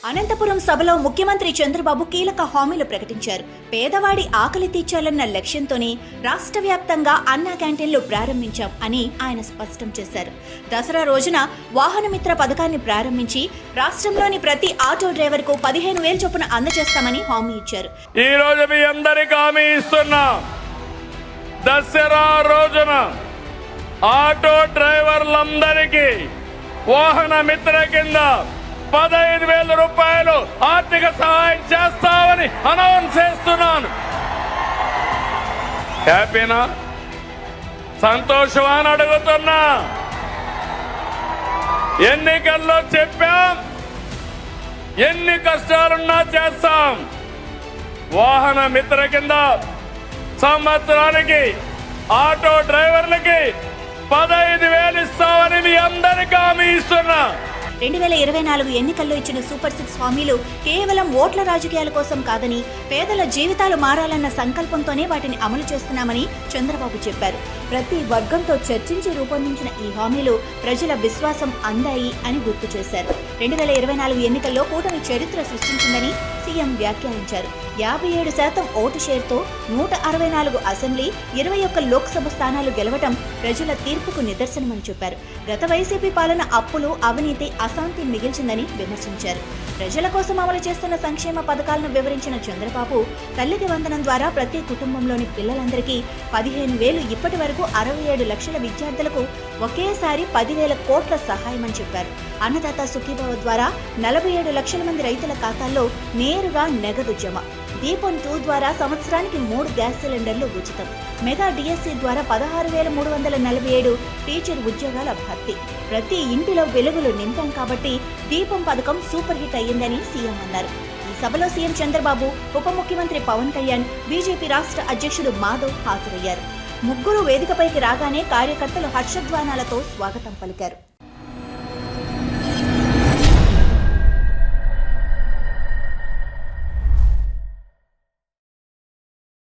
అనంతపురం సభలో ముఖ్యమంత్రి చంద్రబాబు కీలక హామీలు ప్రకటించారు. పేదవాడి ఆకలి తీర్చాలన్న లక్ష్యంతోనే రాష్ట్ర వ్యాప్తంగా అన్నా క్యాంటీన్లు ప్రారంభించాం అని ఆయన స్పష్టం చేశారు. దసరా రోజున వాహనమిత్ర పథకాన్ని ప్రారంభించి రాష్ట్రంలోని ప్రతి ఆటో డ్రైవర్కు 15,000 చొప్పున అందజేస్తామని హామీ ఇచ్చారు. ఈ రోజు మీ అందరికీ హామీ ఇస్తున్నా, దసరా రోజున ఆటో డ్రైవర్లందరికీ వాహన మిత్ర కింద 15,000 రూపాయలు ఆర్థిక సహాయం చేస్తామని అనౌన్స్ చేస్తున్నాను. హ్యాపీనా, సంతోషమా అని అడుగుతున్నా. ఎన్నికల్లో చెప్పాం, ఎన్ని కష్టాలున్నా చేస్తాం. వాహన మిత్ర కింద సంవత్సరానికి ఆటో డ్రైవర్లకి 15,000 ఇస్తామని మీ అందరికీ హామీ ఇస్తున్నా. 2024 ఎన్నికల్లో ఇచ్చిన సూపర్ 6 హామీలు కేవలం ఓట్ల రాజకీయాల కోసం కాదని, పేదల జీవితాలు మారాలన్న సంకల్పంతోనే వాటిని అమలు చేస్తున్నామని చంద్రబాబు చెప్పారు. ప్రతి వర్గంతో చర్చించి రూపొందించిన ఈ హామీలు ప్రజల విశ్వాసం అందాయి అని గుర్తు చేశారు. 2024 ఎన్నికల్లో కూటమి చరిత్ర సృష్టించిందని సీఎం వ్యాఖ్యానించారు. 57% ఓటు షేర్తో 164 అసెంబ్లీ, 21 లోక్సభ స్థానాలు గెలవటం ప్రజల తీర్పుకు నిదర్శనమని చెప్పారు. గత వైసీపీ పాలన అప్పులు, అవినీతి, అశాంతి మిగిల్చిందని విమర్శించారు. ప్రజల కోసం అమలు చేస్తున్న సంక్షేమ పథకాలను వివరించిన చంద్రబాబు, తల్లికి వందనం ద్వారా ప్రతి కుటుంబంలోని పిల్లలందరికీ 15,000, ఇప్పటి వరకు 67 లక్షల విద్యార్థులకు ఒకేసారి 10,000 కోట్ల సహాయమని చెప్పారు. అన్నదాత సుఖీభవ ద్వారా 47 లక్షల మంది రైతుల ఖాతాల్లో నేరుగా నగదు జమ. దీపం 2 ద్వారా సంవత్సరానికి 3 గ్యాస్ సిలిండర్లు ఉచితం. మెగా డిఎస్సి ద్వారా 16,347 టీచర్ ఉద్యోగాల భర్తీ. ప్రతి ఇంటిలో వెలుగులు నింపాం కాబట్టి దీపం పథకం సూపర్ హిట్ అయ్యిందని సీఎం అన్నారు. ఈ సభలో సీఎం చంద్రబాబు, ఉప ముఖ్యమంత్రి పవన్ కళ్యాణ్, బీజేపీ రాష్ట్ర అధ్యక్షుడు మాధవ్ హాజరయ్యారు. ముగ్గురు వేదికపైకి రాగానే కార్యకర్తలు హర్షధ్వానాలతో స్వాగతం పలికారు.